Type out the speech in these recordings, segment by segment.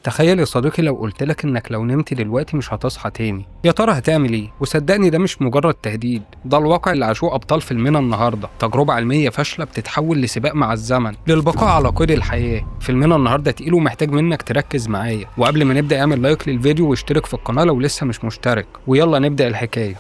تخيل يا صديقي لو قلتلك إنك لو نمت دلوقتي مش هتصحى تاني، يا ترى هتعمل إيه؟ وصدقني ده مش مجرد تهديد، ده الواقع اللي عاشوه أبطال فيلمنا النهاردة، تجربة علمية فاشلة بتتحول لسباق مع الزمن للبقاء على قيد الحياة. فيلمنا النهاردة تقيل ومحتاج منك تركز معايا، وقبل ما نبدأ اعمل لايك للفيديو واشترك في القناة لو لسه مش مشترك، ويلا نبدأ الحكاية.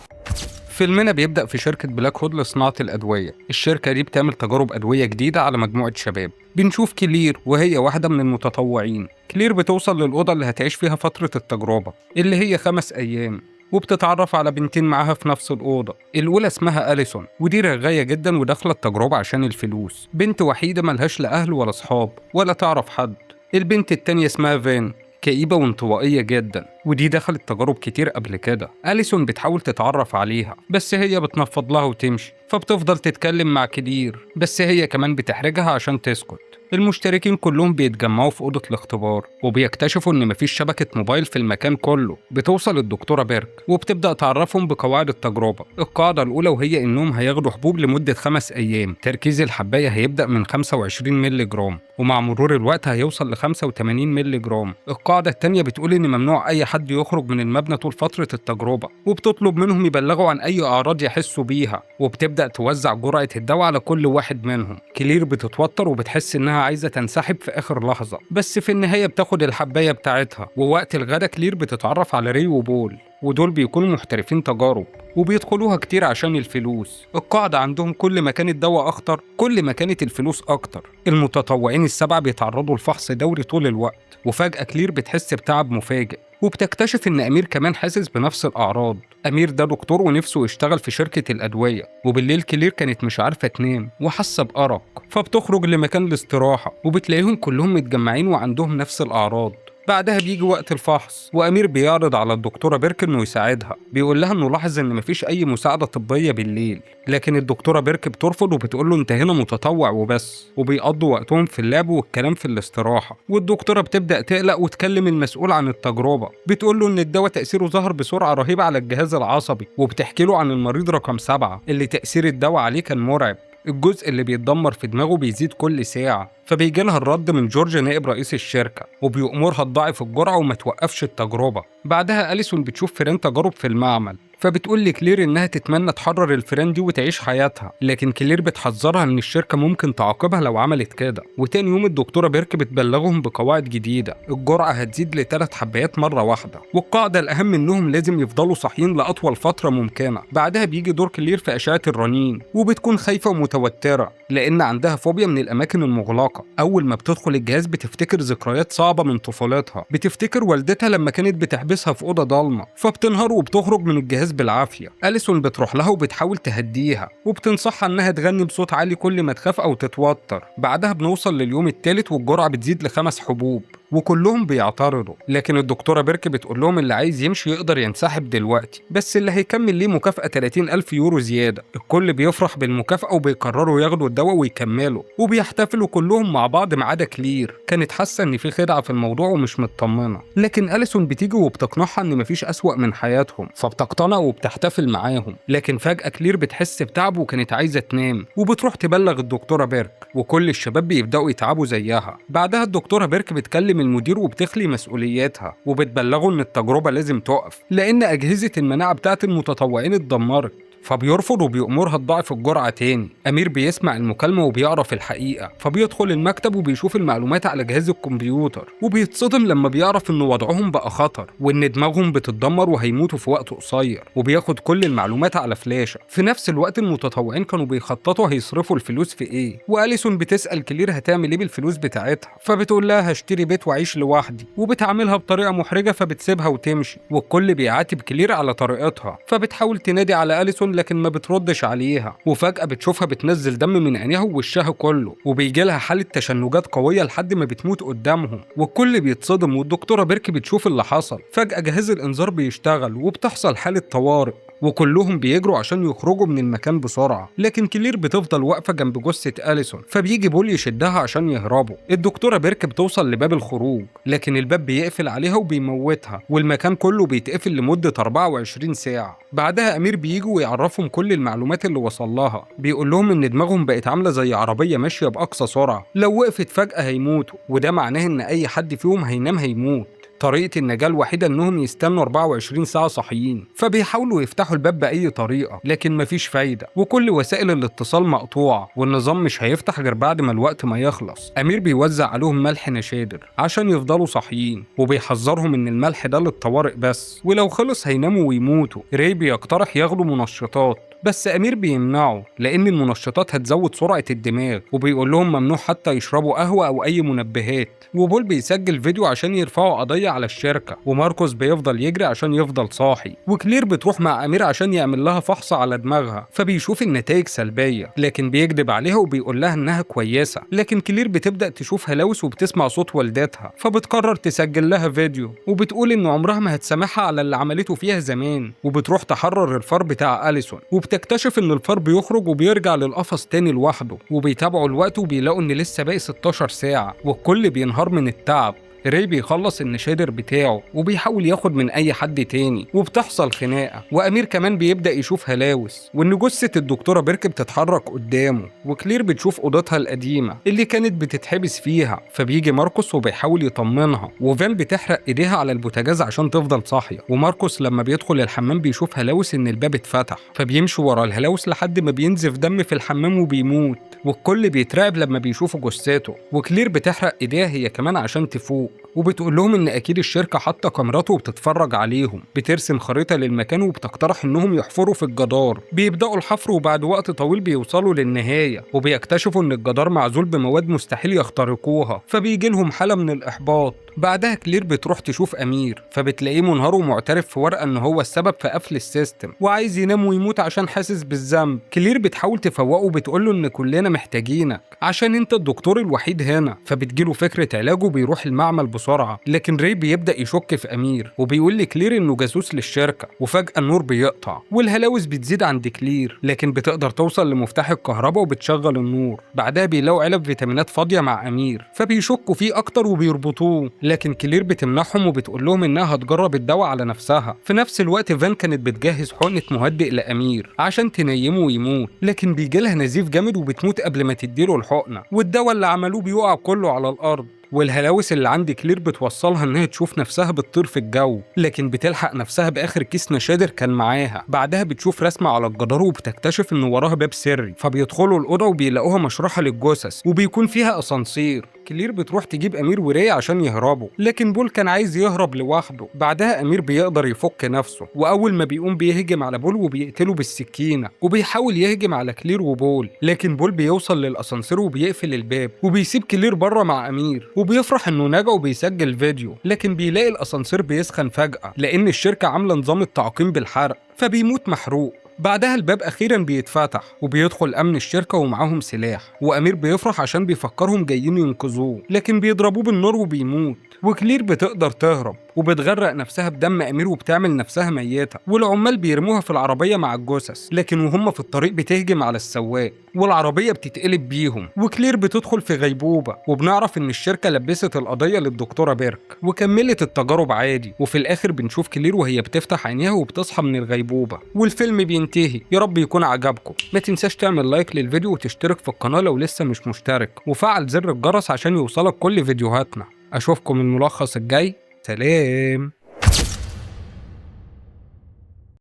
فيلمنا بيبدأ في شركة بلاك هود لصناعة الأدوية. الشركة دي بتعمل تجارب أدوية جديدة على مجموعة شباب. بنشوف كلير وهي واحدة من المتطوعين. كلير بتوصل للأوضة اللي هتعيش فيها فترة التجربة اللي هي 5 أيام، وبتتعرف على بنتين معاها في نفس الأوضة. الأولى اسمها أليسون، ودي رغاية جدا وداخلة التجربة عشان الفلوس، بنت وحيدة ملهاش لا أهل ولا صحاب ولا تعرف حد. البنت التانية اسمها فان، كئيبة وانطوائية جدا، ودي دخلت تجارب كتير قبل كده. أليسون بتحاول تتعرف عليها بس هي بتنفض لها وتمشي، فبتفضل تتكلم مع كلير بس هي كمان بتحرجها عشان تسكت. المشتركين كلهم بيتجمعوا في أوضة الاختبار وبيكتشفوا إن مفيش شبكة موبايل في المكان كله. بتوصل الدكتورة بيرك وبتبدأ تعرفهم بقواعد التجربة. القاعدة الأولى وهي إنهم هياخدوا حبوب لمدة 5 أيام، تركيز الحباية هيبدأ من 25 مللي جرام ومع مرور الوقت هيوصل ل 85 مللي جرام. القاعدة التانية بتقول إن ممنوع أي حد يخرج من المبنى طول فترة التجربة، وبتطلب منهم يبلغوا عن أي أعراض يحسوا بيها، وبتبدأ توزع جرعة الدواء على كل واحد منهم. كلير بتتوتر وبتحس إنها عايزة تنسحب في آخر لحظة، بس في النهاية بتاخد الحباية بتاعتها. ووقت الغدا كلير بتتعرف على ري وبول، ودول بيكونوا محترفين تجارب وبيدخلوها كتير عشان الفلوس. القاعدة عندهم كل ما كان الدواء أخطر كل ما كانت الفلوس أكتر. المتطوعين ال7 بيتعرضوا لفحص دوري طول الوقت، وفجأة كلير بتحس بتعب مفاجئ وبتكتشف إن أمير كمان حاسس بنفس الأعراض. أمير ده دكتور ونفسه يشتغل في شركة الأدوية، وبالليل كلير كانت مش عارفة تنام وحاسة بأرق، فبتخرج لمكان الاستراحة وبتلاقيهم كلهم متجمعين وعندهم نفس الأعراض. بعدها بيجي وقت الفحص وأمير بيعرض على الدكتورة بيرك إنه يساعدها، بيقول لها إنه لاحظ إن مفيش أي مساعدة طبية بالليل، لكن الدكتورة بيرك بترفض وبتقول له أنت هنا متطوع وبس، وبيقضوا وقتهم في اللعب والكلام في الاستراحة. والدكتورة بتبدأ تقلق وتكلم المسؤول عن التجربة، بتقول له إن الدواء تأثيره ظهر بسرعة رهيبة على الجهاز العصبي، وبتحكي له عن المريض رقم 7 اللي تأثير الدواء عليه كان مرعب. الجزء اللي بيتدمر في دماغه بيزيد كل ساعة. فبيجي لها الرد من جورج نائب رئيس الشركة، وبيأمرها تضاعف الجرعة وما توقفش التجربة. بعدها أليسون بتشوف فيران تجارب في المعمل، فبتقول لكلير إنها تتمنى تحرر الفيران دي وتعيش حياتها، لكن كلير بتحذرها إن الشركة ممكن تعاقبها لو عملت كده. وتاني يوم الدكتورة بيرك بتبلغهم بقواعد جديدة، الجرعة هتزيد ل3 حبايات مرة واحدة، والقاعدة الأهم إنهم لازم يفضلوا صاحيين لأطول فترة ممكنة. بعدها بيجي دور كلير في أشعة الرنين، وبتكون خايفة ومتوترة لأن عندها فوبيا من الأماكن المغلقة. أول ما بتدخل الجهاز بتفتكر ذكريات صعبة من طفولتها، بتفتكر والدتها لما كانت بتحبسها في أوضة ضلمة، فبتنهار وبتخرج من الجهاز بالعافية. أليسون بتروح لها وبتحاول تهديها وبتنصحها إنها تغني بصوت عالي كل ما تخاف أو تتوتر. بعدها بنوصل لليوم الثالث والجرعة بتزيد ل5 حبوب، وكلهم بيعترضوا، لكن الدكتورة بيرك بتقول لهم اللي عايز يمشي يقدر ينسحب دلوقتي، بس اللي هيكمل ليه مكافأة 30,000 يورو زيادة. الكل بيفرح بالمكافأة وبيقرروا ياخدوا الدواء ويكملوا، وبيحتفلوا كلهم مع بعض ما عدا كلير، كانت حاسة إن في خدعة في الموضوع ومش مطمنة. لكن أليسون بتيجي وبتقنعها إن مفيش أسوأ من حياتهم، فبتقتنع وبتحتفل معاهم. لكن فجأة كلير بتحس بتعب وكانت عايزة تنام، وبتروح تبلغ الدكتورة بيرك، وكل الشباب بيبدأوا يتعبوا زيها. بعدها الدكتورة بيرك بتكلم المدير وبتخلي مسؤولياتها، وبتبلغه إن التجربة لازم تقف لأن أجهزة المناعة بتاعت المتطوعين اتدمرت، فبيرفض وبيأمرها تضاعف الجرعة تاني. أمير بيسمع المكالمة وبيعرف الحقيقة، فبيدخل المكتب وبيشوف المعلومات على جهاز الكمبيوتر، وبيتصدم لما بيعرف إن وضعهم بقى خطر وإن دماغهم بتتدمر وهيموتوا في وقت قصير، وبياخد كل المعلومات على فلاشة. في نفس الوقت المتطوعين كانوا بيخططوا هيصرفوا الفلوس في إيه، وأليسون بتسأل كلير هتعمل إيه بالفلوس بتاعتها، فبتقول لها هشتري بيت وأعيش لوحدي، وبتعاملها بطريقة محرجة فبتسيبها وتمشي. والكل بيعاتب كلير على طريقتها، فبتحاول تنادي على أليسون لكن ما بتردش عليها. وفجأة بتشوفها بتنزل دم من عينيها ووشها كله، وبيجي لها حالة تشنجات قوية لحد ما بتموت قدامهم، والكل بيتصدم. والدكتورة بيرك بتشوف اللي حصل، فجأة جهاز الإنذار بيشتغل وبتحصل حالة طوارئ، وكلهم بيجروا عشان يخرجوا من المكان بسرعة، لكن كلير بتفضل واقفة جنب جثة أليسون، فبيجي بول يشدها عشان يهربوا. الدكتورة بيرك بتوصل لباب الخروج، لكن الباب بيقفل عليها وبيموتها، والمكان كله بيتقفل لمدة 24 ساعة. بعدها أمير بيجي ويعرفهم كل المعلومات اللي وصل لها، بيقول لهم إن دماغهم بقت عاملة زي عربية ماشية بأقصى سرعة، لو وقفت فجأة هيموتوا، وده معناه إن أي حد فيهم هينام هيموت. وطريقة النجاة الوحيدة إنهم يستنوا 24 ساعة صاحيين. فبيحاولوا يفتحوا الباب بأي طريقة لكن مفيش فايدة، وكل وسائل الاتصال مقطوعة، والنظام مش هيفتح غير بعد ما الوقت ما يخلص. أمير بيوزع عليهم ملح نشادر عشان يفضلوا صاحيين، وبيحذرهم إن الملح ده للطوارئ بس، ولو خلص هيناموا ويموتوا. راي بيقترح ياخدوا منشطات بس أمير بيمنعه لأن المنشطات هتزود سرعة الدماغ، وبيقول لهم ممنوع حتى يشربوا قهوة أو أي منبهات. وبول بيسجل فيديو عشان يرفعوا قضية على الشركة، وماركوس بيفضل يجري عشان يفضل صاحي. وكلير بتروح مع أمير عشان يعمل لها فحص على دماغها، فبيشوف النتائج سلبية لكن بيكذب عليها وبيقول لها إنها كويسة. لكن كلير بتبدأ تشوف هلاوس وبتسمع صوت والدتها، فبتقرر تسجل لها فيديو وبتقول إن عمرها ما هتسامحها على اللي عملته فيها زمان. وبتروح تحرر الفار بتاع أليسون، وبتكتشف إن الفار بيخرج وبيرجع للقفص تاني لوحده. وبيتابعوا الوقت وبيلاقوا إن لسه باقي 16 ساعة، والكل بينهار من التعب. راي بيخلص النشادر بتاعه وبيحاول ياخد من اي حد تاني، وبتحصل خناقه. وامير كمان بيبدا يشوف هلاوس، وان جثه الدكتوره بيرك بتتحرك قدامه. وكلير بتشوف اوضتها القديمه اللي كانت بتتحبس فيها، فبيجي ماركوس وبيحاول يطمنها. وفان بتحرق ايديها على البوتاجاز عشان تفضل صاحيه. وماركوس لما بيدخل الحمام بيشوف هلاوس ان الباب اتفتح، فبيمشي ورا الهلاوس لحد ما بينزف دم في الحمام وبيموت. والكل بيترعب لما بيشوفوا جثته. وكلير بتحرق ايديها هي كمان عشان تفوق، وبتقول لهم ان اكيد الشركه حاطه كاميرات وبتتفرج عليهم. بترسم خريطه للمكان وبتقترح انهم يحفروا في الجدار. بيبداوا الحفر وبعد وقت طويل بيوصلوا للنهايه، وبيكتشفوا ان الجدار معزول بمواد مستحيل يخترقوها، فبيجي لهم حاله من الاحباط. بعدها كلير بتروح تشوف امير، فبتلاقيه منهار ومعترف في ورقه ان هو السبب في قفل السيستم، وعايز ينام ويموت عشان حاسس بالذنب. كلير بتحاول تفوقه وبتقول له ان كلنا محتاجينك عشان انت الدكتور الوحيد هنا. فبتجيله فكره علاجه وبيروح المعمل بسرعه. لكن راي بيبدا يشك في امير، وبيقول لكلير انه جاسوس للشركه. وفجاه النور بيقطع والهلاوس بتزيد عند كلير، لكن بتقدر توصل لمفتاح الكهرباء وبتشغل النور. بعدها بيلاقوا علب فيتامينات فاضيه مع امير، فبيشكوا فيه اكتر وبيربطوه. لكن كلير بتمنعهم وبتقول لهم انها هتجرب الدواء على نفسها. في نفس الوقت فان كانت بتجهز حقنه مهدئ لامير عشان تنيمه ويموت، لكن بيجي لها نزيف جامد وبتموت قبل ما تديله الحقنه. والدواء اللي عملوه بيقع كله على الارض. والهلاوس اللي عند كلير بتوصلها انها تشوف نفسها بتطير في الجو، لكن بتلحق نفسها باخر كيس نشادر كان معاها. بعدها بتشوف رسمه على الجدار وبتكتشف ان وراها باب سري، فبيدخلوا الاوضه وبيلاقوها مشرحه للجثث وبيكون فيها اسانسير. كلير بتروح تجيب امير وراي عشان يهربوا، لكن بول كان عايز يهرب لوحده. بعدها امير بيقدر يفك نفسه، واول ما بيقوم بيهجم على بول وبيقتله بالسكينه، وبيحاول يهجم على كلير وبول. لكن بول بيوصل للاسانسير وبيقفل الباب وبيسيب كلير بره مع امير، وبيفرح انه نجا وبيسجل فيديو. لكن بيلاقي الاسانسير بيسخن فجأة لان الشركة عاملة نظام التعقيم بالحرق، فبيموت محروق. بعدها الباب اخيرا بيتفتح وبيدخل امن الشركه ومعاهم سلاح. وامير بيفرح عشان بيفكرهم جايين ينقذوه، لكن بيضربوه بالنار وبيموت. وكلير بتقدر تهرب وبتغرق نفسها بدم امير وبتعمل نفسها ميته. والعمال بيرموها في العربيه مع الجثث، لكن وهم في الطريق بتهجم على السواق والعربيه بتتقلب بيهم. وكلير بتدخل في غيبوبه، وبنعرف ان الشركه لبست القضيه للدكتوره بيرك وكملت التجارب عادي. وفي الاخر بنشوف كلير وهي بتفتح عينيها وبتصحى من الغيبوبه، والفيلم بينتهي. يا رب يكون عجبكم. ما تنساش تعمل لايك للفيديو وتشترك في القناه لو لسه مش مشترك، وفعل زر الجرس عشان يوصلك كل فيديوهاتنا. اشوفكم الملخص الجاي. سلام.